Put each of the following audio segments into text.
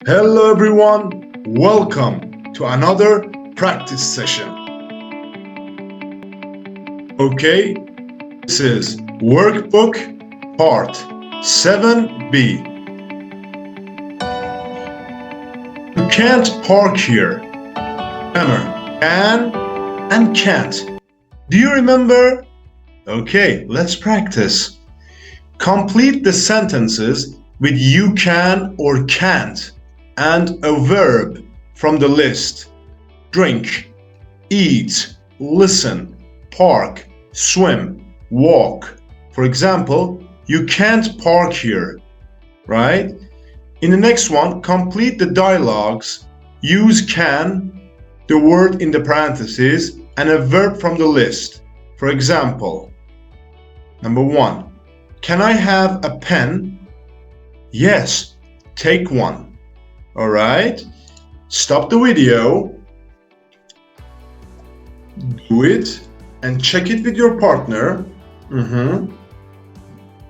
Hello everyone, welcome to another practice session. Okay, this is Workbook Part 7B. You can't park here. Remember, can and can't. Do you remember? Okay, let's practice. Complete the sentences with you can or can't and a verb from the list. Drink, eat, listen, park, swim, walk. For example, you can't park here, right? In the next one, complete the dialogues. Use can, the word in the parentheses, and a verb from the list. For example, number 1, can I have a pen? Yes, take one. All right, stop the video, do it, and check it with your partner.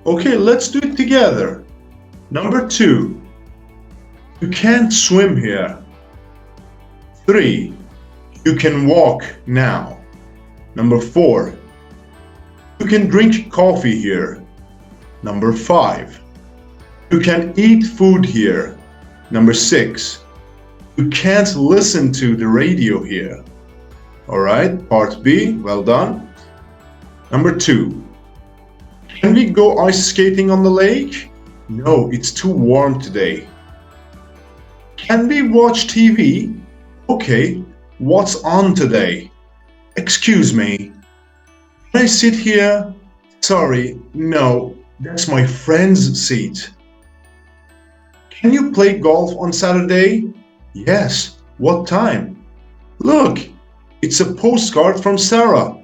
Okay, let's do it together. Number 2, you can't swim here. 3, you can walk now. Number 4, you can drink coffee here. Number 5, you can eat food here. Number 6, you can't listen to the radio here. All right, part B, well done. Number 2, can we go ice skating on the lake? No, it's too warm today. Can we watch TV? Okay, what's on today? Excuse me, can I sit here? Sorry, no, that's my friend's seat. Can you play golf on Saturday? Yes. What time? Look, it's a postcard from Sarah.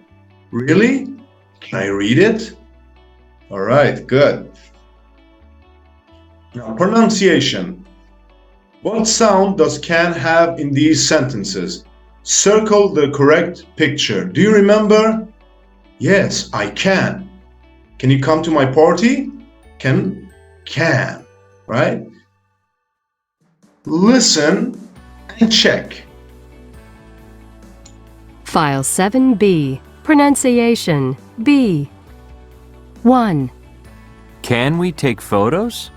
Really? Can I read it? All right, good. Now, pronunciation. What sound does can have in these sentences? Circle the correct picture. Do you remember? Yes, I can. Can you come to my party? Can, right? Listen and check. File 7B. Pronunciation B. 1, Can we take photos?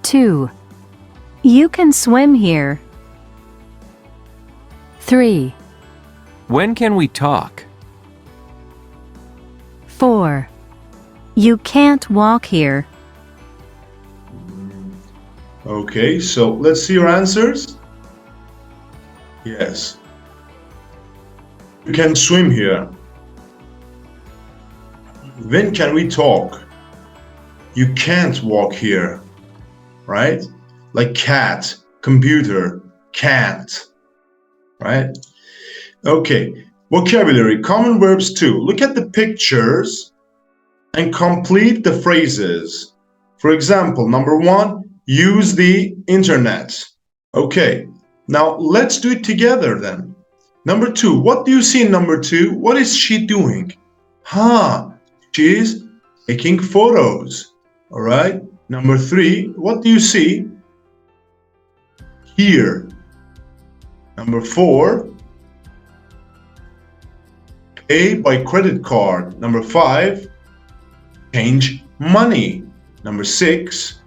2, You can swim here. 3, When can we talk? 4, You can't walk here. Okay, so let's see your answers. Yes. You can swim here. When can we talk? You can't walk here, right? Like cat, computer, can't, right? Okay, vocabulary, common verbs 2. Look at the pictures and complete the phrases. For example, number 1, use the internet. Okay, now let's do it together then. Number 2, what do you see in number 2? What is she doing? She's taking photos. All right. Number 3, what do you see? Here. Number 4, pay by credit card. Number 5, change money. Number 6,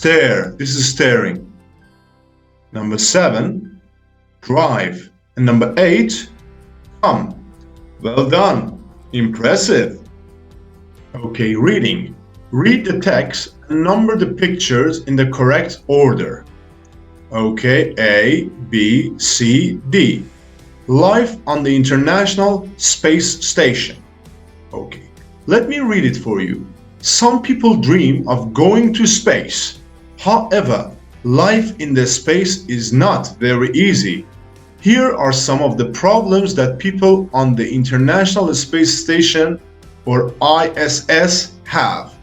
stare. This is staring. Number 7, drive. And number 8, come. Well done. Impressive. Okay, reading. Read the text and number the pictures in the correct order. Okay, A, B, C, D. Life on the International Space Station. Okay, let me read it for you. Some people dream of going to space. However, life in the space is not very easy. Here are some of the problems that people on the International Space Station or ISS have.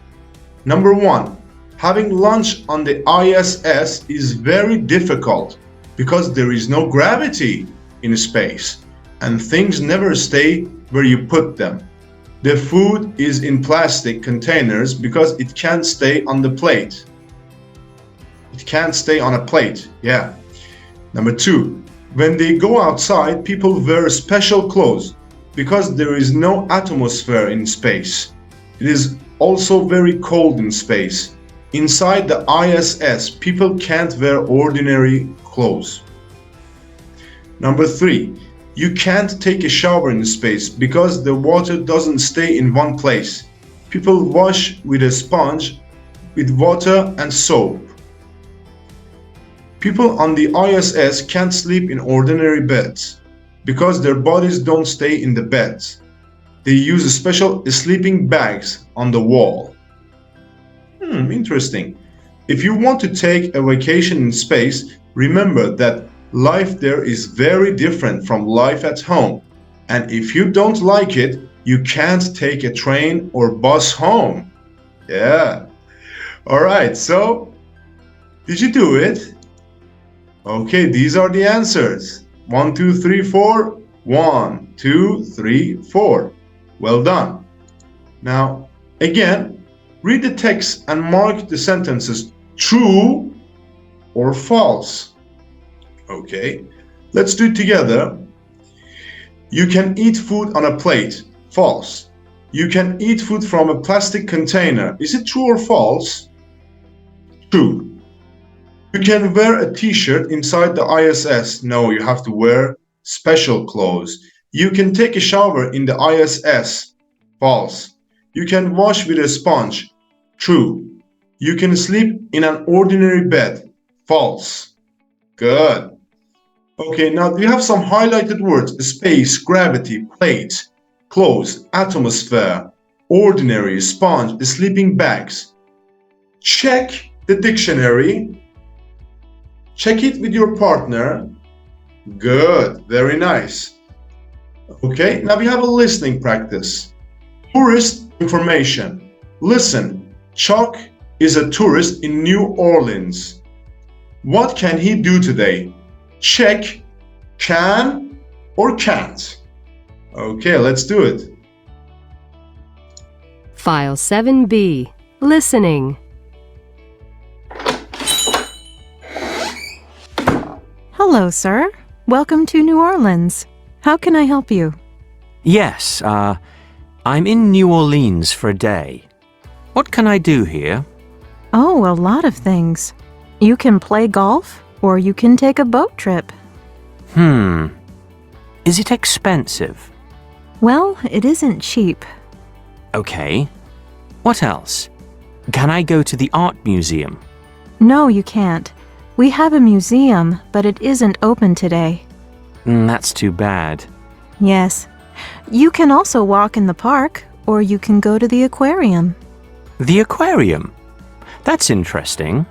Number 1, having lunch on the ISS is very difficult because there is no gravity in space and things never stay where you put them. The food is in plastic containers because it can't stay on the plate. It can't stay on a plate. Yeah. Number 2, when they go outside, people wear special clothes because there is no atmosphere in space. It is also very cold in space. Inside the ISS, people can't wear ordinary clothes. Number 3, you can't take a shower in space because the water doesn't stay in one place. People wash with a sponge, with water and soap. People on the ISS can't sleep in ordinary beds because their bodies don't stay in the beds. They use special sleeping bags on the wall. Interesting. If you want to take a vacation in space, remember that life there is very different from life at home. And if you don't like it, you can't take a train or bus home. Yeah. All right, so did you do it? Okay, these are the answers. 1, 2, 3, 4. 1, 2, 3, 4. Well done. Now, again, read the text and mark the sentences true or false. Okay, let's do it together. You can eat food on a plate. False. You can eat food from a plastic container. Is it true or false? True. You can wear a t-shirt inside the ISS. No, you have to wear special clothes. You can take a shower in the ISS. False. You can wash with a sponge. True. You can sleep in an ordinary bed. False. Good. Okay, now we have some highlighted words: space, gravity, plate, clothes, atmosphere, ordinary, sponge, sleeping bags. Check the dictionary. Check it with your partner. Good, very nice. Okay, now we have a listening practice. Tourist information. Listen, Chuck is a tourist in New Orleans. What can he do today? Check can or can't. Okay, let's do it. File 7B. Listening. Hello, sir. Welcome to New Orleans. How can I help you? Yes, I'm in New Orleans for a day. What can I do here? Oh, a lot of things. You can play golf, or you can take a boat trip. Is it expensive? Well, it isn't cheap. Okay. What else? Can I go to the art museum? No, you can't. We have a museum, but it isn't open today. That's too bad. Yes. You can also walk in the park, or you can go to the aquarium. The aquarium? That's interesting.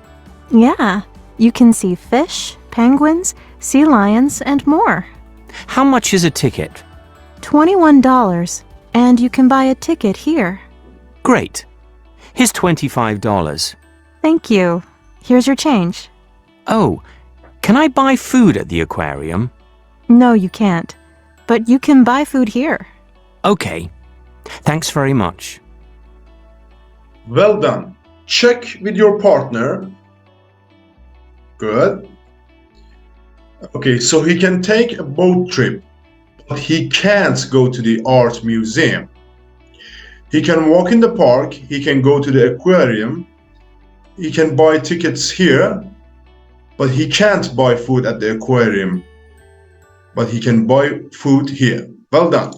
Yeah. You can see fish, penguins, sea lions, and more. How much is a ticket? $21, and you can buy a ticket here. Great. Here's $25. Thank you. Here's your change. Oh, can I buy food at the aquarium? No, you can't. But you can buy food here. Okay. Thanks very much. Well done. Check with your partner. Good. Okay, so he can take a boat trip, but he can't go to the art museum. He can walk in the park, he can go to the aquarium, he can buy tickets here, but he can't buy food at the aquarium. But he can buy food here. Well done.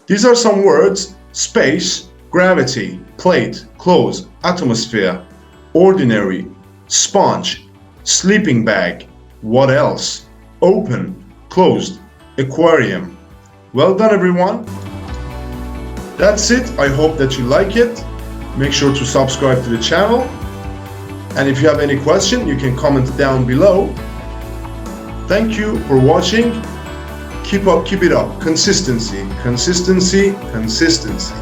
These are some words: space, gravity, plate, clothes, atmosphere, ordinary, sponge, sleeping bag, what else? Open, closed, aquarium. Well done, everyone. That's it. I hope that you like it. Make sure to subscribe to the channel. And if you have any question, you can comment down below. Thank you for watching. Keep it up. Consistency, consistency, consistency.